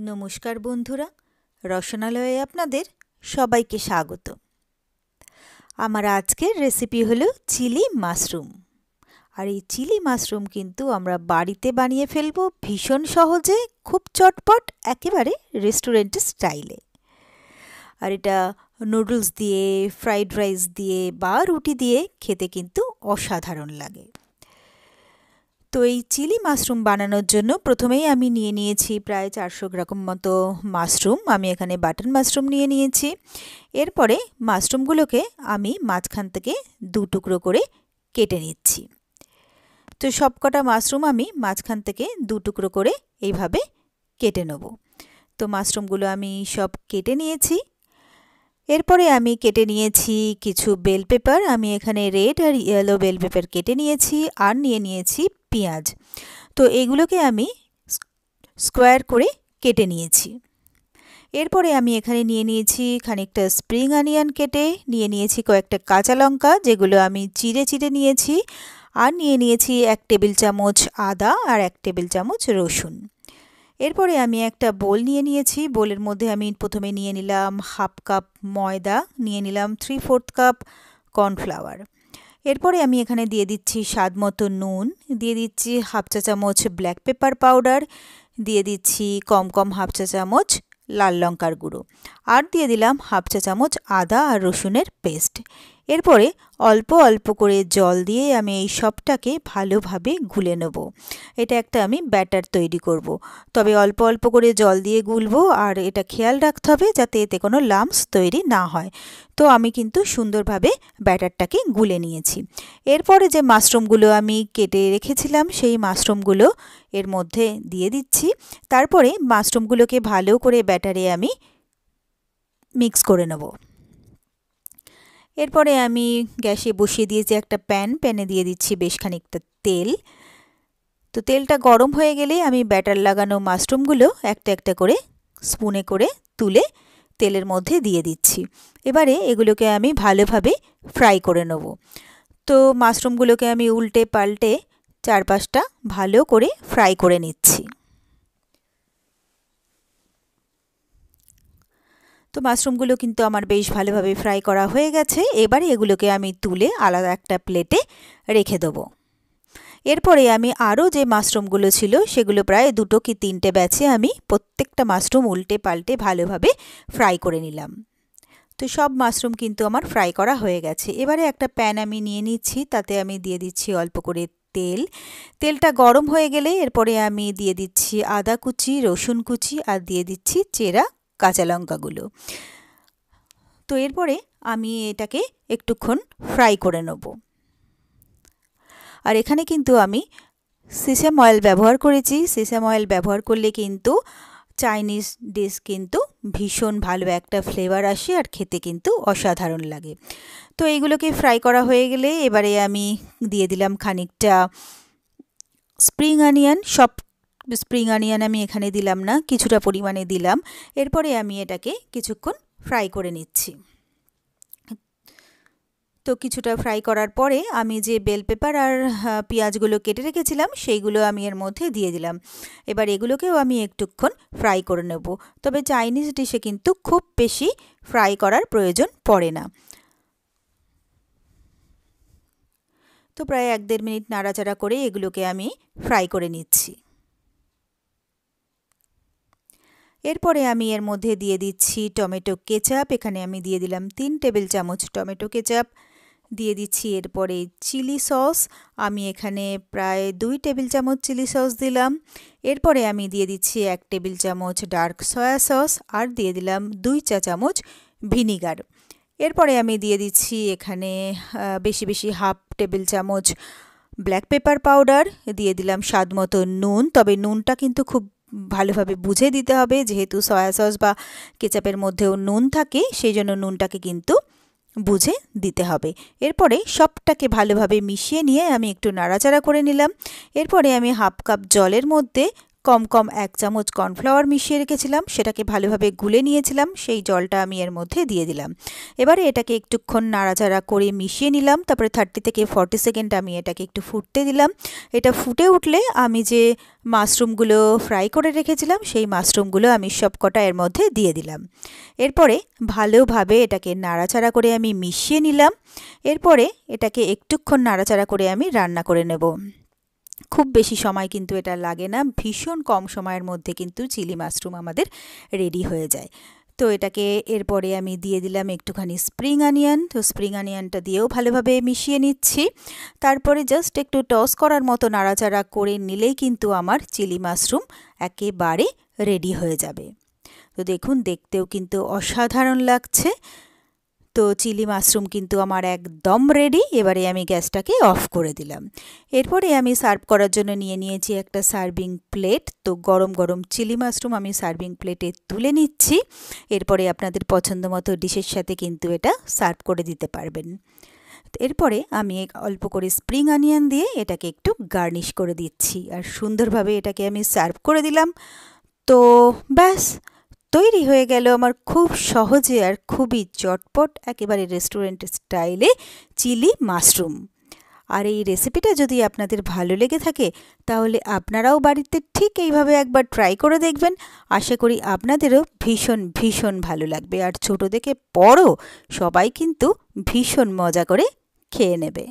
নমস্কার বন্ধুরা, রসনালয়ে আপনাদের সবাইকে স্বাগত। আমার আজকের রেসিপি হলো চিলি মাশরুম। আর এই চিলি মাশরুম কিন্তু আমরা বাড়িতে বানিয়ে ফেলবো ভীষণ সহজে, খুব চটপট, একেবারে রেস্টুরেন্ট স্টাইলে। আর এটা নুডলস দিয়ে, ফ্রাইড রাইস দিয়ে বা রুটি দিয়ে খেতে কিন্তু অসাধারণ লাগে। তো এই চিলি মাশরুম বানানোর জন্য প্রথমেই আমি নিয়ে নিয়েছি প্রায় 400 গ্রাম মতো মাশরুম। আমি এখানে বাটন মাশরুম নিয়ে নিয়েছি। এরপরে মাশরুমগুলোকে আমি মাঝখান থেকে 2 টুকরো করে কেটে নিচ্ছি। তো সবকটা মাশরুম আমি মাঝখান থেকে 2 টুকরো করে এইভাবে কেটে নেব। তো মাশরুমগুলো আমি সব কেটে নিয়েছি। এরপরে আমি কেটে নিয়েছি কিছু বেল পেপার। আমি এখানে রেড আর ইয়েলো বেল পেপার কেটে নিয়েছি, আর নিয়ে নিয়েছি পেঁয়াজ। তো এগুলোকে আমি স্কোয়ার করে কেটে নিয়েছি। এরপরে আমি এখানে নিয়ে নিয়েছি খানিকটা স্প্রিং অনিয়ন, কেটে নিয়ে নিয়েছি কয়েকটা কাঁচা লঙ্কা, যেগুলো আমি চিড়ে চিড়ে নিয়েছি, আর নিয়ে নিয়েছি 1 টেবিল চামচ আদা আর 1 টেবিল চামচ রসুন। এরপরে আমি একটা বোল নিয়ে নিয়েছি। বোলের মধ্যে আমি প্রথমে নিয়ে নিলাম হাফ কাপ ময়দা, নিয়ে নিলাম 3/4 কাপ কর্নফ্লাওয়ার। এরপরে আমি এখানে দিয়ে দিচ্ছি স্বাদ মতো নুন, দিয়ে দিচ্ছি হাফ চা চামচ ব্ল্যাক পেপার পাউডার, দিয়ে দিচ্ছি কম হাফ চা চামচ লাল লঙ্কার গুঁড়ো, আর দিয়ে দিলাম হাফ চা চামচ আদা আর রসুনের পেস্ট। এরপরে অল্প অল্প করে জল দিয়ে আমি এই সবটাকে ভালোভাবে গুলে নেব। এটা একটা আমি ব্যাটার তৈরি করব, তবে অল্প অল্প করে জল দিয়ে গুলবো, আর এটা খেয়াল রাখতে হবে যাতে এতে কোনো লাম্পস তৈরি না হয়। তো আমি কিন্তু সুন্দরভাবে ব্যাটারটাকে গুলে নিয়েছি। এরপরে যে মাশরুমগুলো আমি কেটে রেখেছিলাম সেই মাশরুমগুলো এর মধ্যে দিয়ে দিচ্ছি। তারপরে মাশরুমগুলোকে ভালো করে ব্যাটারে আমি মিক্স করে নেব। এরপরে আমি গ্যাসে বসিয়ে দিয়েছি একটা প্যানে দিয়ে দিচ্ছি বেশ খানিকটা তেল। তো তেলটা গরম হয়ে গেলে আমি ব্যাটার লাগানো মাশরুমগুলো একটা একটা করে স্পুনে করে তুলে তেলের মধ্যে দিয়ে দিচ্ছি। এবারে এগুলোকে আমি ভালোভাবে ফ্রাই করে নেব। তো মাশরুমগুলোকে আমি উল্টে পাল্টে 4-5টা ভালো করে ফ্রাই করে নিচ্ছি। তো মাশরুমগুলো কিন্তু আমার বেশ ভালোভাবে ফ্রাই করা হয়ে গেছে। এবারে এগুলোকে আমি তুলে আলাদা একটা প্লেটে রেখে দেবো। এরপরে আমি আরও যে মাশরুমগুলো ছিল সেগুলো প্রায় 2 কি 3টে ব্যাচে আমি প্রত্যেকটা মাশরুম উল্টে পাল্টে ভালোভাবে ফ্রাই করে নিলাম। তো সব মাশরুম কিন্তু আমার ফ্রাই করা হয়ে গেছে। এবারে একটা প্যান আমি নিয়ে নিচ্ছি, তাতে আমি দিয়ে দিচ্ছি অল্প করে তেল। তেলটা গরম হয়ে গেলে এরপরে আমি দিয়ে দিচ্ছি আদা কুচি, রসুন কুচি, আর দিয়ে দিচ্ছি চেরা কাঁচা লঙ্কাগুলো। তো এরপরে আমি এটাকে একটুক্ষণ ফ্রাই করে নেব। আর এখানে কিন্তু আমি সেসাম অয়েল ব্যবহার করেছি। সেসাম অয়েল ব্যবহার করলে কিন্তু চাইনিজ ডিশ কিন্তু ভীষণ ভালো একটা ফ্লেভার আসে, আর খেতে কিন্তু অসাধারণ লাগে। তো এইগুলোকে ফ্রাই করা হয়ে গেলে এবারে আমি দিয়ে দিলাম খানিকটা স্প্রিং অনিয়ন। সব স্প্রিং অনিয়ন আমি এখানে দিলাম না, কিছুটা পরিমাণে দিলাম। এরপরে আমি এটাকে কিছুক্ষণ ফ্রাই করে নিচ্ছি। তো কিছুটা ফ্রাই করার পরে আমি যে বেল পেপার আর পেঁয়াজগুলো কেটে রেখেছিলাম সেইগুলো আমি এর মধ্যে দিয়ে দিলাম। এবার এগুলোকেও আমি একটুক্ষণ ফ্রাই করে নেব। তবে চাইনিজ ডিশে কিন্তু খুব বেশি ফ্রাই করার প্রয়োজন পড়ে না। তো প্রায় 1-1.5 মিনিট নাড়াচাড়া করে এগুলোকে আমি ফ্রাই করে নিচ্ছি। এরপরে আমি এর মধ্যে দিয়ে দিচ্ছি টমেটো কেচাপ। এখানে আমি দিয়ে দিলাম 3 টেবিল চামচ টমেটো কেচাপ। দিয়ে দিচ্ছি এরপরে চিলি সস। আমি এখানে প্রায় 2 টেবিল চামচ চিলি সস দিলাম। এরপরে আমি দিয়ে দিচ্ছি 1 টেবিল চামচ ডার্ক সয়া সস, আর দিয়ে দিলাম 2 চা চামচ ভিনিগার। এরপরে আমি দিয়ে দিচ্ছি এখানে বেশি হাফ টেবিল চামচ ব্ল্যাক পেপার পাউডার, দিয়ে দিলাম স্বাদ মতো নুন। তবে নুনটা কিন্তু খুব ভালোভাবে বুঝে দিতে হবে, যেহেতু সয়া সস বা কেচাপের মধ্যেও নুন থাকে, সেই জন্য নুনটাকে কিন্তু বুঝে দিতে হবে। এরপরে সবটাকে ভালোভাবে মিশিয়ে নিয়ে আমি একটু নাড়াচাড়া করে নিলাম। এরপরে আমি হাফ কাপ জলের মধ্যে কম কম 1 চামচ কর্নফ্লাওয়ার মিশিয়ে রেখেছিলাম, সেটাকে ভালোভাবে গুলে নিয়েছিলাম, সেই জলটা আমি এর মধ্যে দিয়ে দিলাম। এবারে এটাকে একটুক্ষণ নাড়াচাড়া করে মিশিয়ে নিলাম। তারপরে 30 থেকে 40 সেকেন্ড আমি এটাকে একটু ফুটতে দিলাম। এটা ফুটে উঠলে আমি যে মাশরুমগুলো ফ্রাই করে রেখেছিলাম সেই মাশরুমগুলো আমি সব কটা এর মধ্যে দিয়ে দিলাম। এরপরে ভালোভাবে এটাকে নাড়াচাড়া করে আমি মিশিয়ে নিলাম। এরপরে এটাকে একটুক্ষণ নাড়াচাড়া করে আমি রান্না করে নেব। খুব বেশি সময় কিন্তু এটা লাগে না, ভীষণ কম সময়ের মধ্যে কিন্তু চিলি মাশরুম আমাদের রেডি হয়ে যায়। তো এটাকে এরপরে আমি দিয়ে দিলাম একটুখানি স্প্রিং অনিয়ন। তো স্প্রিং অনিয়নটা দিয়েও ভালোভাবে মিশিয়ে নিচ্ছি। তারপরে জাস্ট একটু টস করার মতো নাড়াচাড়া করে নিলেই কিন্তু আমার চিলি মাশরুম একেবারে রেডি হয়ে যাবে। তো দেখুন, দেখতেও কিন্তু অসাধারণ লাগছে। তো চিলি মাশরুম কিন্তু আমার একদম রেডি। এবারে আমি গ্যাসটাকে অফ করে দিলাম। এরপরে আমি সার্ভ করার জন্য নিয়ে নিয়েছি একটা সার্ভিং প্লেট। তো গরম গরম চিলি মাশরুম আমি সার্ভিং প্লেটে তুলে নিচ্ছি। এরপরে আপনাদের পছন্দ মতো ডিশের সাথে কিন্তু এটা সার্ভ করে দিতে পারবেন। এরপরে আমি অল্প করে স্প্রিং অনিয়ন দিয়ে এটাকে একটু গার্নিশ করে দিচ্ছি, আর সুন্দরভাবে এটাকে আমি সার্ভ করে দিলাম। তো ব্যাস, তৈরি হয়ে গেল আমার খুব সহজে আর খুবই চটপট একেবারে রেস্টুরেন্ট স্টাইলে চিলি মাশরুম। আর এই রেসিপিটা যদি আপনাদের ভালো লেগে থাকে তাহলে আপনারাও বাড়িতে ঠিক এইভাবে একবার ট্রাই করে দেখবেন। আশা করি আপনাদেরও ভীষণ ভীষণ ভালো লাগবে, আর ছোট থেকে বড় সবাই কিন্তু ভীষণ মজা করে খেয়ে নেবে।